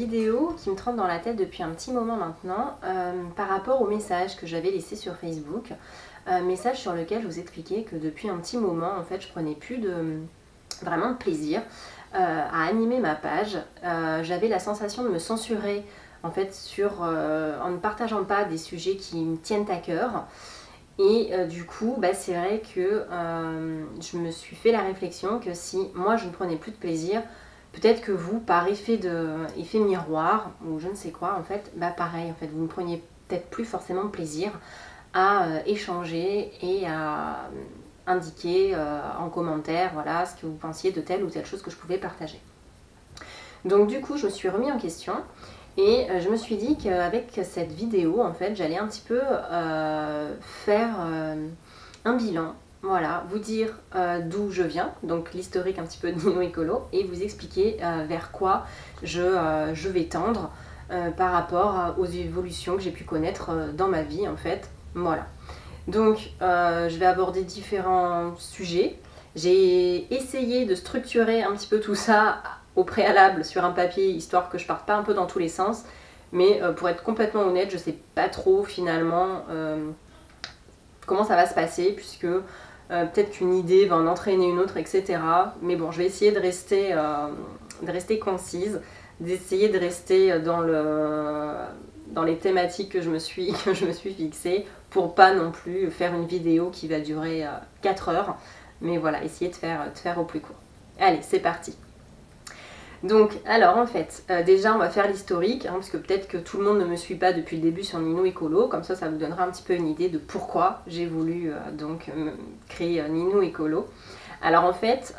vidéo qui me trotte dans la tête depuis un petit moment maintenant par rapport au message que j'avais laissé sur Facebook. Message sur lequel je vous expliquais que depuis un petit moment, en fait, je prenais plus vraiment de plaisir à animer ma page. J'avais la sensation de me censurer en fait en ne partageant pas des sujets qui me tiennent à cœur. Et du coup, c'est vrai que je me suis fait la réflexion que si moi je ne prenais plus de plaisir, peut-être que vous, par effet miroir ou je ne sais quoi, en fait, pareil, en fait, vous ne preniez peut-être plus forcément de plaisir à échanger et à indiquer en commentaire, voilà, ce que vous pensiez de telle ou telle chose que je pouvais partager. Donc du coup, je me suis remis en question. Et je me suis dit qu'avec cette vidéo, en fait, j'allais un petit peu faire un bilan, voilà, vous dire d'où je viens, donc l'historique un petit peu de Nino Écolo, et vous expliquer vers quoi je vais tendre par rapport aux évolutions que j'ai pu connaître dans ma vie, en fait, voilà. Donc, je vais aborder différents sujets. J'ai essayé de structurer un petit peu tout ça au préalable sur un papier, histoire que je parte pas un peu dans tous les sens. Mais pour être complètement honnête, je sais pas trop finalement comment ça va se passer, puisque peut-être qu'une idée va en entraîner une autre, etc. Mais bon, je vais essayer de rester concise, d'essayer de rester dans les thématiques que je me suis fixées, pour pas non plus faire une vidéo qui va durer 4 heures. Mais voilà, essayer de faire au plus court. Allez, c'est parti. Donc, alors en fait, déjà on va faire l'historique, parce que peut-être que tout le monde ne me suit pas depuis le début sur Nino Écolo, comme ça vous donnera un petit peu une idée de pourquoi j'ai voulu créer Nino Écolo. Alors en fait,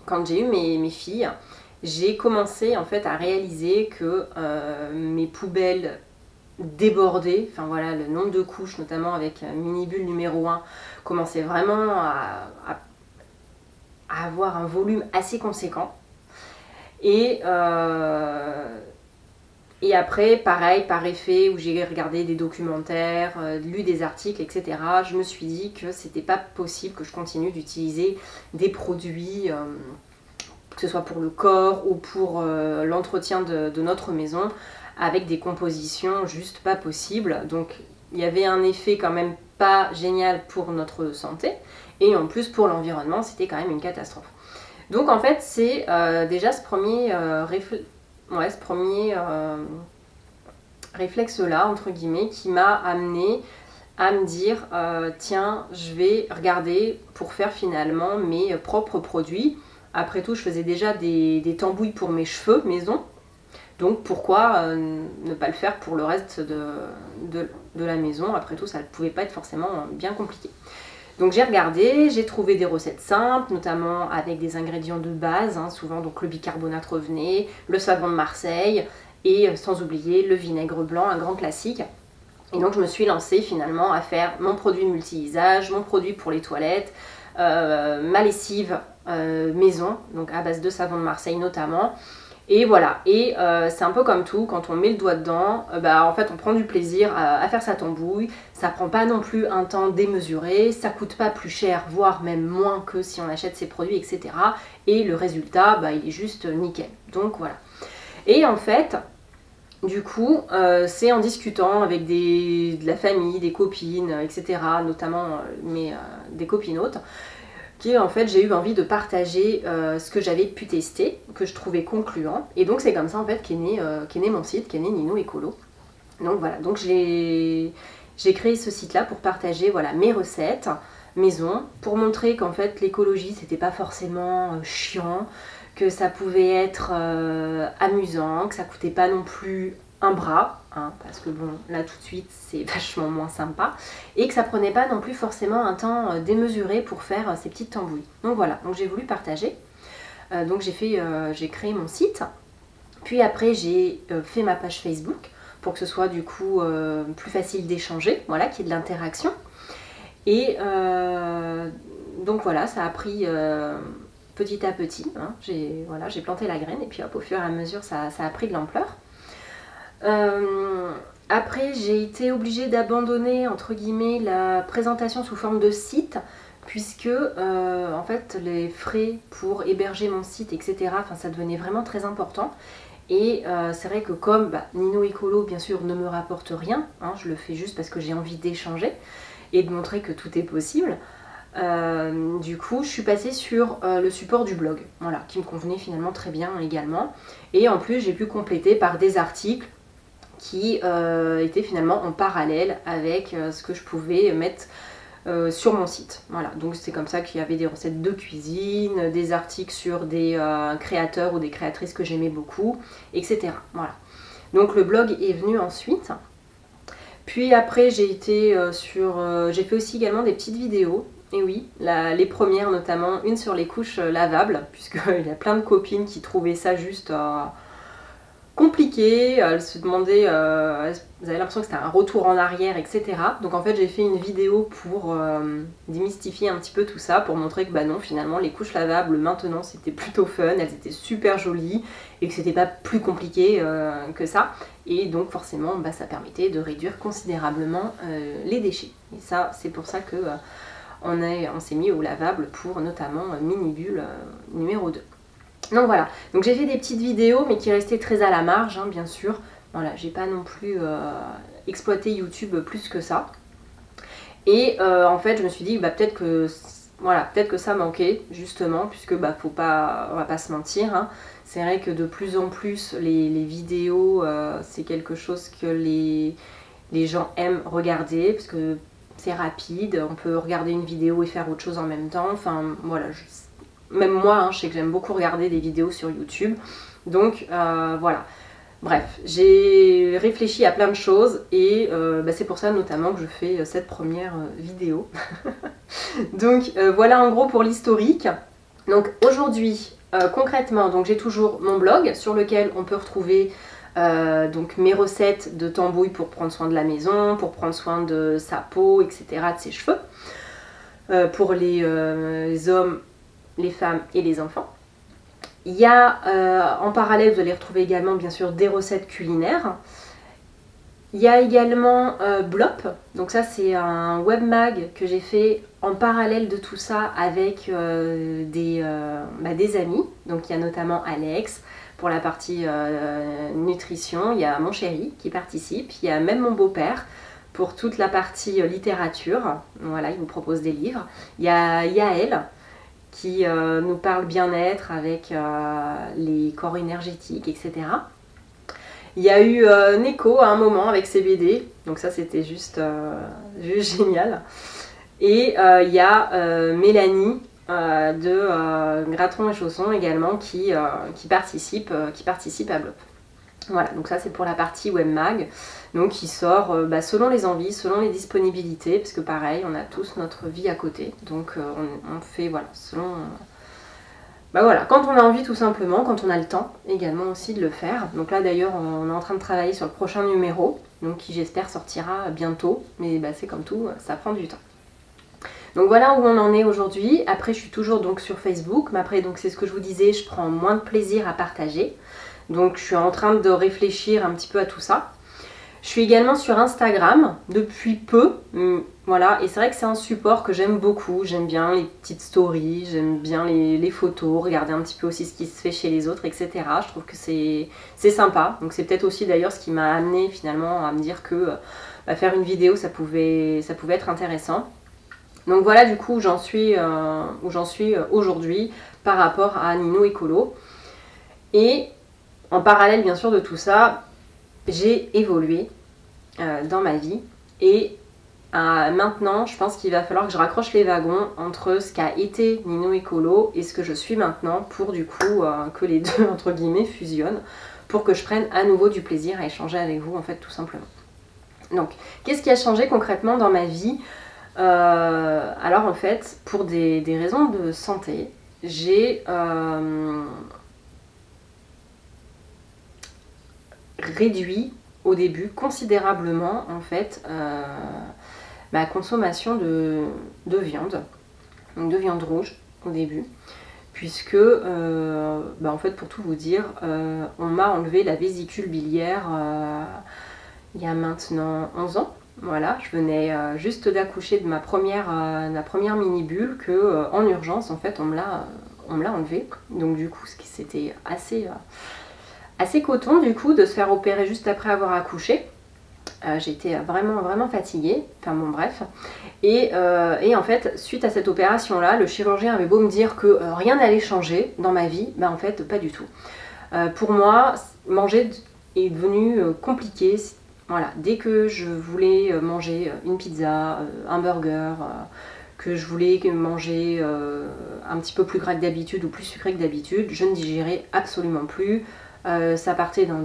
quand j'ai eu mes filles, j'ai commencé en fait à réaliser que mes poubelles débordaient, enfin voilà, le nombre de couches, notamment avec Mini-Bulle numéro 1, commençait vraiment à avoir un volume assez conséquent. Et après, pareil, par effet, où j'ai regardé des documentaires, lu des articles, etc., je me suis dit que c'était pas possible que je continue d'utiliser des produits, que ce soit pour le corps ou pour l'entretien de notre maison, avec des compositions juste pas possibles. Donc il y avait un effet quand même pas génial pour notre santé, et en plus pour l'environnement, c'était quand même une catastrophe. Donc en fait, c'est déjà ce premier réflexe-là, entre guillemets, qui m'a amené à me dire tiens, je vais regarder pour faire finalement mes propres produits. Après tout, je faisais déjà des tambouilles pour mes cheveux maison, donc pourquoi ne pas le faire pour le reste de la maison? Après tout, ça ne pouvait pas être forcément bien compliqué. Donc j'ai regardé, j'ai trouvé des recettes simples, notamment avec des ingrédients de base, souvent donc le bicarbonate revenait, le savon de Marseille, et sans oublier le vinaigre blanc, un grand classique. Et donc je me suis lancée finalement à faire mon produit multi-usage, mon produit pour les toilettes, ma lessive maison, donc à base de savon de Marseille notamment. Et voilà, et c'est un peu comme tout, quand on met le doigt dedans, en fait on prend du plaisir à faire sa tambouille, ça prend pas non plus un temps démesuré, ça coûte pas plus cher, voire même moins que si on achète ses produits, etc. Et le résultat, il est juste nickel, donc voilà. Et en fait, du coup, c'est en discutant avec de la famille, des copines, etc., notamment des copinotes, en fait j'ai eu envie de partager ce que j'avais pu tester, que je trouvais concluant, et donc c'est comme ça en fait qu'est né mon site, qu'est né Nino Écolo. Donc voilà, donc j'ai créé ce site là pour partager voilà, mes recettes maison, pour montrer qu'en fait l'écologie c'était pas forcément chiant, que ça pouvait être amusant, que ça coûtait pas non plus un bras, parce que bon, là tout de suite c'est vachement moins sympa, et que ça prenait pas non plus forcément un temps démesuré pour faire ces petites tambouilles. Donc voilà, donc j'ai voulu partager. Donc j'ai créé mon site, puis après j'ai fait ma page Facebook pour que ce soit du coup plus facile d'échanger, voilà, qu'il y ait de l'interaction. Et donc voilà, ça a pris petit à petit, j'ai planté la graine, et puis hop, au fur et à mesure ça a pris de l'ampleur. Après j'ai été obligée d'abandonner entre guillemets la présentation sous forme de site, puisque en fait les frais pour héberger mon site, etc., ça devenait vraiment très important, Et c'est vrai que comme Nino Écolo bien sûr ne me rapporte rien, hein, je le fais juste parce que j'ai envie d'échanger et de montrer que tout est possible. Du coup je suis passée sur le support du blog, voilà, qui me convenait finalement très bien également. Et en plus j'ai pu compléter par des articles qui étaient finalement en parallèle avec ce que je pouvais mettre sur mon site. Voilà, donc c'est comme ça qu'il y avait des recettes de cuisine, des articles sur des créateurs ou des créatrices que j'aimais beaucoup, etc. Voilà. Donc le blog est venu ensuite. Puis après j'ai été j'ai fait aussi également des petites vidéos. Et oui, les premières notamment, une sur les couches lavables, puisqu'il y a plein de copines qui trouvaient ça juste compliqué, elles se demandaient, elles avaient l'impression que c'était un retour en arrière, etc. Donc en fait j'ai fait une vidéo pour démystifier un petit peu tout ça, pour montrer que bah non, finalement les couches lavables maintenant c'était plutôt fun, elles étaient super jolies et que c'était pas plus compliqué que ça. Et donc forcément bah, ça permettait de réduire considérablement les déchets. Et ça c'est pour ça que on s'est mis au lavable pour notamment Mini-Bulle numéro 2. Donc voilà, donc j'ai fait des petites vidéos mais qui restaient très à la marge, hein, bien sûr. Voilà, j'ai pas non plus exploité YouTube plus que ça. Et en fait je me suis dit bah, peut-être que voilà, peut-être que ça manquait justement, puisque bah on va pas se mentir, hein. C'est vrai que de plus en plus les vidéos c'est quelque chose que les gens aiment regarder, parce que c'est rapide, on peut regarder une vidéo et faire autre chose en même temps. Enfin voilà, même moi, hein, je sais que j'aime beaucoup regarder des vidéos sur YouTube. Donc voilà. Bref, j'ai réfléchi à plein de choses et bah, c'est pour ça notamment que je fais cette première vidéo. Donc voilà en gros pour l'historique. Donc aujourd'hui, concrètement, donc j'ai toujours mon blog sur lequel on peut retrouver donc mes recettes de tambouille pour prendre soin de la maison, pour prendre soin de sa peau, etc., de ses cheveux. Pour les hommes, les femmes et les enfants. Il y a en parallèle, vous allez retrouver également bien sûr des recettes culinaires. Il y a également Blop, donc ça c'est un webmag que j'ai fait en parallèle de tout ça avec des amis. Donc il y a notamment Alex pour la partie nutrition, il y a mon chéri qui participe, il y a même mon beau-père pour toute la partie littérature. Voilà, il vous propose des livres. Il y a Yael qui nous parle bien-être avec les corps énergétiques, etc. Il y a eu Neko à un moment avec ses BD, donc ça c'était juste génial. Et il y a Mélanie de Gratron et Chaussons également qui participe à Blop. Voilà, donc ça c'est pour la partie webmag, donc qui sort selon les envies, selon les disponibilités, parce que pareil, on a tous notre vie à côté, donc on fait voilà, selon... voilà, quand on a envie tout simplement, quand on a le temps également aussi de le faire. Donc là d'ailleurs on est en train de travailler sur le prochain numéro, donc qui j'espère sortira bientôt, mais c'est comme tout, ça prend du temps. Donc voilà où on en est aujourd'hui. Après je suis toujours donc sur Facebook, mais après donc c'est ce que je vous disais, je prends moins de plaisir à partager. Donc je suis en train de réfléchir un petit peu à tout ça. Je suis également sur Instagram depuis peu, voilà, et c'est vrai que c'est un support que j'aime beaucoup. J'aime bien les petites stories, j'aime bien les photos, regarder un petit peu aussi ce qui se fait chez les autres, etc. Je trouve que c'est sympa. Donc c'est peut-être aussi d'ailleurs ce qui m'a amené finalement à me dire que faire une vidéo ça pouvait être intéressant. Donc voilà du coup où j'en suis aujourd'hui par rapport à Nino Écolo. Et en parallèle bien sûr de tout ça, j'ai évolué dans ma vie et maintenant je pense qu'il va falloir que je raccroche les wagons entre ce qu'a été Nino Écolo et ce que je suis maintenant, pour du coup que les deux entre guillemets fusionnent, pour que je prenne à nouveau du plaisir à échanger avec vous en fait tout simplement. Donc qu'est-ce qui a changé concrètement dans ma vie? Alors en fait pour des raisons de santé, j'ai réduit au début considérablement en fait ma consommation de viande, donc de viande rouge au début, puisque en fait pour tout vous dire, on m'a enlevé la vésicule biliaire il y a maintenant 11 ans. Voilà, je venais juste d'accoucher de ma première mini-bulle que en urgence en fait on me l'a enlevé. Donc du coup c'était assez coton du coup de se faire opérer juste après avoir accouché. J'étais vraiment fatiguée, enfin bon bref. Et en fait, suite à cette opération-là, le chirurgien avait beau me dire que rien n'allait changer dans ma vie, bah en fait pas du tout. Pour moi, manger est devenu compliqué. Voilà, dès que je voulais manger une pizza, un burger, que je voulais manger un petit peu plus gras que d'habitude ou plus sucré que d'habitude, je ne digérais absolument plus. Ça partait dans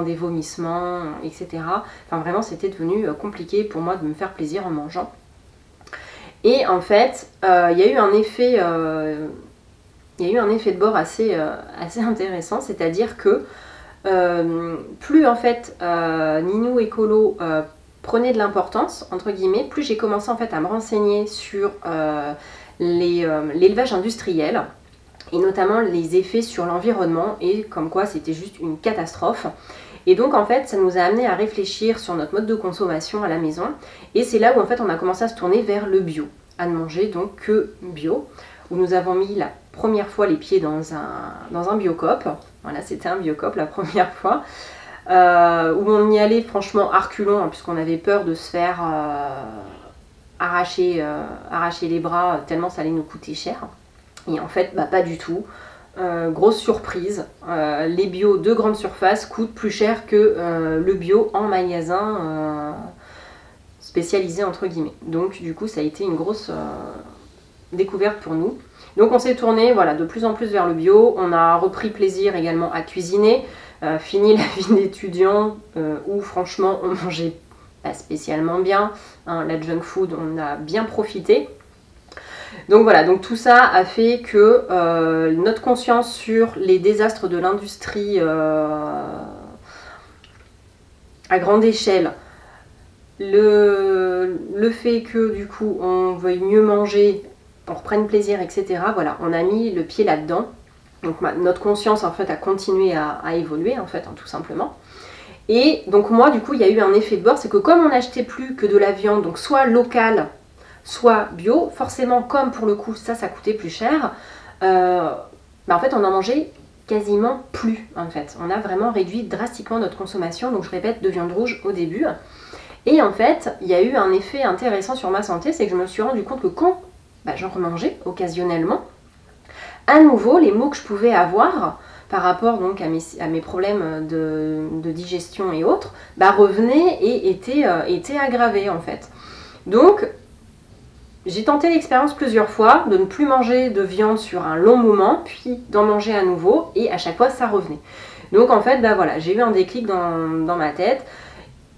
des vomissements, etc. Enfin vraiment c'était devenu compliqué pour moi de me faire plaisir en mangeant. Et en fait, il y a eu un effet de bord assez intéressant, c'est-à-dire que plus en fait Ninou Écolo prenait de l'importance, entre guillemets, plus j'ai commencé en fait à me renseigner sur l'élevage industriel, et notamment les effets sur l'environnement, et comme quoi c'était juste une catastrophe. Et donc en fait ça nous a amené à réfléchir sur notre mode de consommation à la maison, et c'est là où en fait on a commencé à se tourner vers le bio, à ne manger donc que bio, où nous avons mis la première fois les pieds dans un Biocoop. Voilà, c'était un Biocoop la première fois, où on y allait franchement à reculons, hein, puisqu'on avait peur de se faire arracher les bras tellement ça allait nous coûter cher. Et en fait, bah, pas du tout. Grosse surprise, les bio de grande surface coûtent plus cher que le bio en magasin spécialisé entre guillemets. Donc du coup ça a été une grosse découverte pour nous. Donc on s'est tourné voilà, de plus en plus vers le bio. On a repris plaisir également à cuisiner. Fini la vie d'étudiant où franchement on mangeait pas spécialement bien. Hein, la junk food, on a bien profité. Donc voilà, donc tout ça a fait que notre conscience sur les désastres de l'industrie à grande échelle, le fait que du coup on veuille mieux manger, on reprenne plaisir, etc. Voilà, on a mis le pied là-dedans. Donc notre conscience en fait a continué à évoluer en fait, hein, tout simplement. Et donc moi du coup il y a eu un effet de bord, c'est que comme on n'achetait plus que de la viande, donc soit locale, soit bio, forcément comme pour le coup ça coûtait plus cher, bah en fait on en mangeait quasiment plus en fait. On a vraiment réduit drastiquement notre consommation, donc je répète, de viande rouge au début. Et en fait il y a eu un effet intéressant sur ma santé, c'est que je me suis rendu compte que quand j'en remangeais occasionnellement, à nouveau les maux que je pouvais avoir par rapport donc à mes problèmes de digestion et autres, revenaient et étaient aggravés en fait. Donc j'ai tenté l'expérience plusieurs fois de ne plus manger de viande sur un long moment, puis d'en manger à nouveau, et à chaque fois ça revenait. Donc en fait, voilà, j'ai eu un déclic dans ma tête.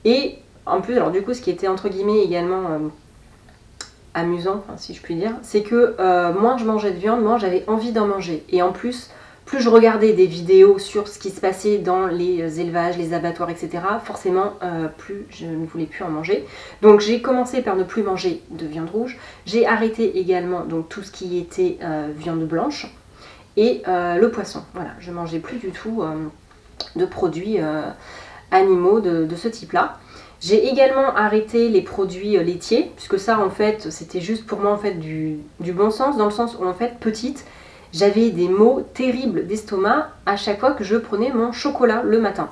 Et en plus, alors du coup, ce qui était entre guillemets également amusant, enfin, si je puis dire, c'est que moins je mangeais de viande, moins j'avais envie d'en manger. Et en plus je regardais des vidéos sur ce qui se passait dans les élevages, les abattoirs, etc., forcément, plus je ne voulais plus en manger. Donc j'ai commencé par ne plus manger de viande rouge. J'ai arrêté également donc, tout ce qui était viande blanche et le poisson. Voilà, je ne mangeais plus du tout de produits animaux de ce type-là. J'ai également arrêté les produits laitiers, puisque ça, en fait, c'était juste pour moi en fait, du bon sens, dans le sens où, en fait, petite, j'avais des maux terribles d'estomac à chaque fois que je prenais mon chocolat le matin.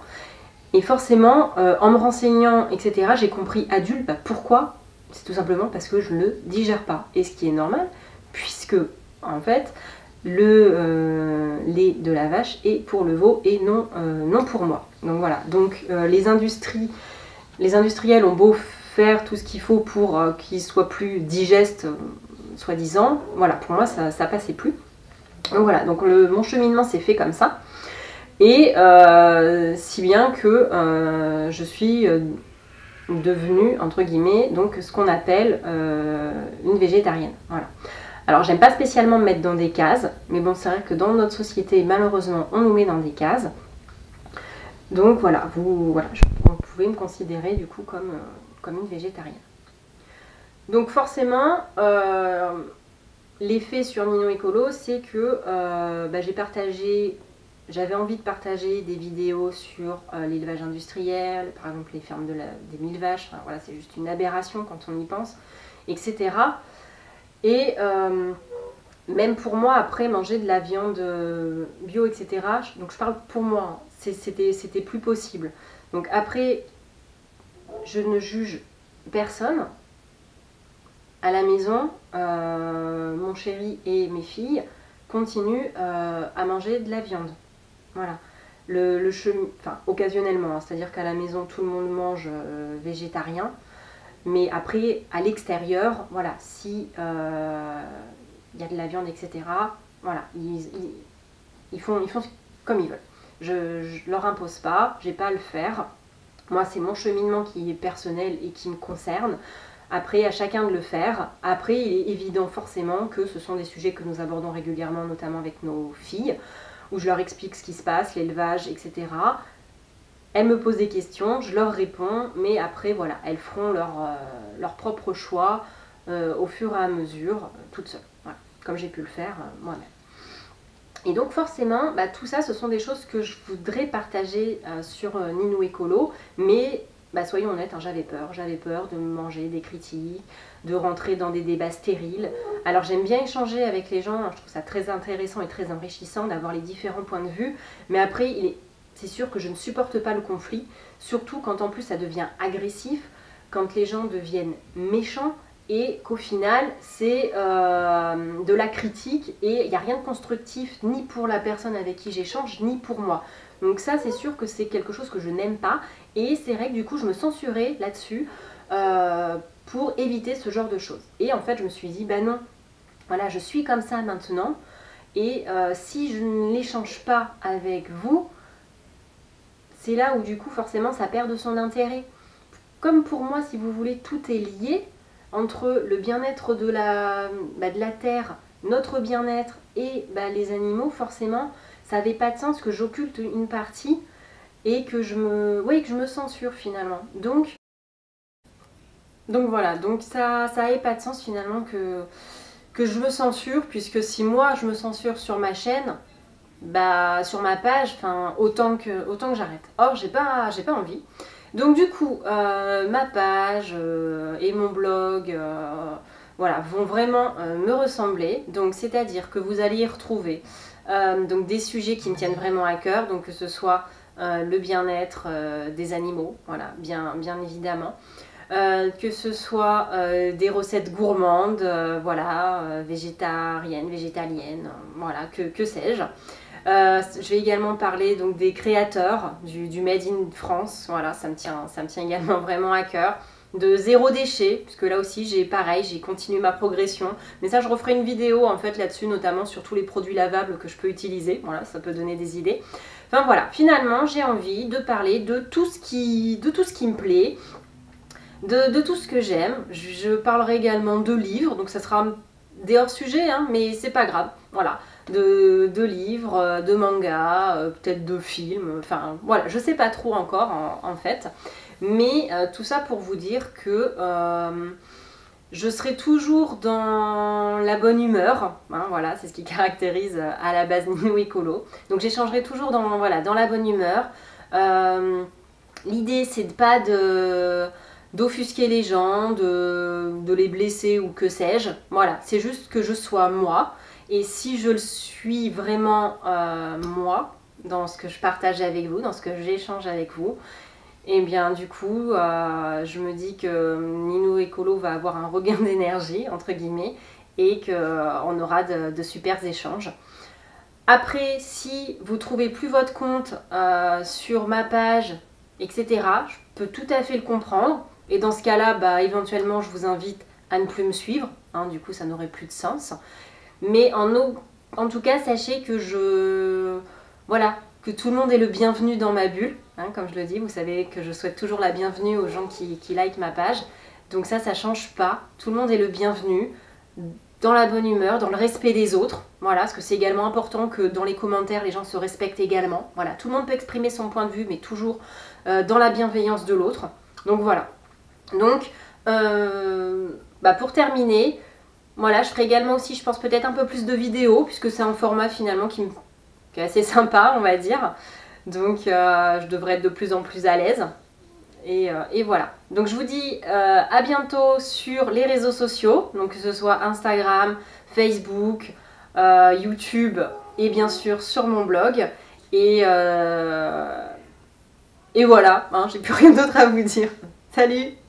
Et forcément, en me renseignant, etc., j'ai compris adulte pourquoi. C'est tout simplement parce que je ne le digère pas. Et ce qui est normal, puisque, en fait, le lait de la vache est pour le veau et non pour moi. Donc voilà, donc les industriels ont beau faire tout ce qu'il faut pour qu'il soit plus digeste, soi-disant. Voilà, pour moi, ça passait plus. Donc voilà, donc mon cheminement s'est fait comme ça. Et si bien que je suis devenue, entre guillemets, donc ce qu'on appelle une végétarienne. Voilà. Alors j'aime pas spécialement me mettre dans des cases, mais bon c'est vrai que dans notre société, malheureusement, on nous met dans des cases. Donc voilà, vous pouvez me considérer du coup comme une végétarienne. Donc forcément, l'effet sur Ninou Écolo, c'est que j'avais envie de partager des vidéos sur l'élevage industriel, par exemple les fermes des 1000 vaches, enfin, voilà, c'est juste une aberration quand on y pense, etc. Et même pour moi, après manger de la viande bio, etc. Donc je parle pour moi, c'était plus possible. Donc après, je ne juge personne. À la maison, mon chéri et mes filles continuent à manger de la viande. Voilà. Enfin, occasionnellement, hein, c'est-à-dire qu'à la maison, tout le monde mange végétarien. Mais après, à l'extérieur, voilà, si y a de la viande, etc., voilà, ils font comme ils veulent. Je leur impose pas, j'ai pas à le faire. Moi, c'est mon cheminement qui est personnel et qui me concerne. Après, à chacun de le faire. Après, il est évident forcément que ce sont des sujets que nous abordons régulièrement, notamment avec nos filles, où je leur explique ce qui se passe, l'élevage, etc. Elles me posent des questions, je leur réponds, mais après, voilà, elles feront leur propre choix au fur et à mesure, toutes seules, voilà, comme j'ai pu le faire moi-même. Et donc forcément, tout ça, ce sont des choses que je voudrais partager sur Ninou Écolo, mais soyons honnêtes, hein, j'avais peur de manger des critiques, de rentrer dans des débats stériles. Alors j'aime bien échanger avec les gens, je trouve ça très intéressant et très enrichissant d'avoir les différents points de vue, mais après, c'est sûr que je ne supporte pas le conflit, surtout quand en plus ça devient agressif, quand les gens deviennent méchants, et qu'au final c'est de la critique et il n'y a rien de constructif ni pour la personne avec qui j'échange ni pour moi. Donc ça, c'est sûr que c'est quelque chose que je n'aime pas, et c'est vrai que du coup je me censurais là-dessus pour éviter ce genre de choses. Et en fait je me suis dit non, voilà, je suis comme ça maintenant, et si je ne l'échange pas avec vous, c'est là où du coup forcément ça perd de son intérêt. Comme pour moi, si vous voulez, tout est lié entre le bien-être de la terre, notre bien-être et les animaux. Forcément, ça n'avait pas de sens que j'occulte une partie et que je me censure finalement. Donc voilà, donc ça n'avait pas de sens finalement que je me censure, puisque si moi je me censure sur ma chaîne, sur ma page, autant que j'arrête. Or j'ai pas envie. Donc du coup, ma page et mon blog voilà, vont vraiment me ressembler. Donc c'est-à-dire que vous allez y retrouver donc des sujets qui me tiennent vraiment à cœur, donc que ce soit le bien-être des animaux, voilà, bien évidemment. Que ce soit des recettes gourmandes, voilà, végétariennes, végétaliennes, voilà, que sais-je. Je vais également parler donc des créateurs du Made in France, voilà, ça me tient également vraiment à cœur. De zéro déchet, puisque là aussi j'ai continué ma progression, mais ça je referai une vidéo en fait là-dessus, notamment sur tous les produits lavables que je peux utiliser, voilà, ça peut donner des idées. Enfin voilà, finalement j'ai envie de parler de tout ce qui me plaît, de tout ce que j'aime. Je parlerai également de livres, donc ça sera des hors-sujets, hein, mais c'est pas grave, voilà. De livres, de mangas, peut-être de films, enfin voilà, je sais pas trop encore en fait, mais tout ça pour vous dire que je serai toujours dans la bonne humeur, hein, voilà, c'est ce qui caractérise à la base Ninou Écolo, donc j'échangerai toujours dans la bonne humeur. L'idée c'est pas d'offusquer les gens, de les blesser ou que sais-je, voilà, c'est juste que je sois moi. Et si je le suis vraiment moi, dans ce que je partage avec vous, dans ce que j'échange avec vous, et bien du coup, je me dis que Ninou Écolo va avoir un regain d'énergie, entre guillemets, et qu'on aura de super échanges. Après, si vous ne trouvez plus votre compte sur ma page, etc., je peux tout à fait le comprendre. Et dans ce cas-là, éventuellement, je vous invite à ne plus me suivre. Hein, du coup, ça n'aurait plus de sens. Mais en tout cas, sachez que que tout le monde est le bienvenu dans ma bulle. Hein, comme je le dis, vous savez que je souhaite toujours la bienvenue aux gens qui likent ma page. Donc ça change pas. Tout le monde est le bienvenu, dans la bonne humeur, dans le respect des autres. Voilà, parce que c'est également important que dans les commentaires, les gens se respectent également. Voilà, tout le monde peut exprimer son point de vue, mais toujours dans la bienveillance de l'autre. Donc voilà. Donc, pour terminer, voilà, je ferai également aussi, je pense, peut-être un peu plus de vidéos, puisque c'est un format finalement qui est assez sympa, on va dire. Donc je devrais être de plus en plus à l'aise. Et voilà. Donc je vous dis à bientôt sur les réseaux sociaux, donc que ce soit Instagram, Facebook, YouTube et bien sûr sur mon blog. Et voilà, hein, j'ai plus rien d'autre à vous dire. Salut!